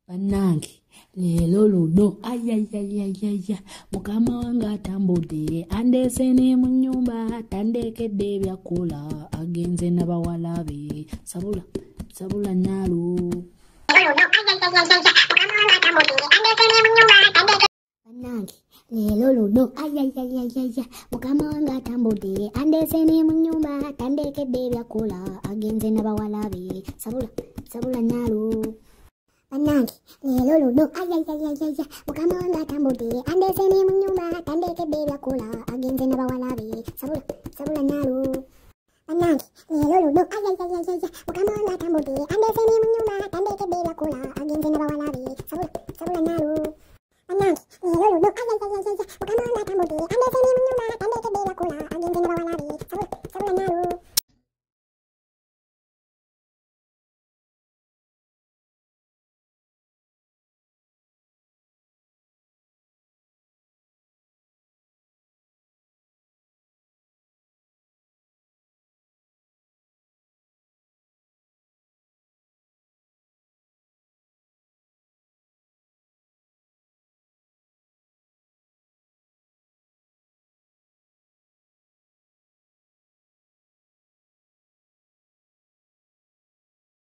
Bannange leero luno ayayayayaya mukama wange atambudde andeese ne mu nnyumba tandeekedde ebyakola agenze n'abawala be sabula naalu bannange leero luno ayayayayaya mukama wange atambudde andeese ne mu nnyumba tandeekedde ebyakola agenze n'abawala be sabula naalu bannange leero luno ayayayayaya mukama wange atambudde andeese ne mu nnyumba tandeekedde ebyakola agenze n'abawala be sabula naalu bannange leero luno ayayayayaya mukama wange atambudde andeese ne mu nnyumba tandeekedde ebyakola agenze n'abawala be sabula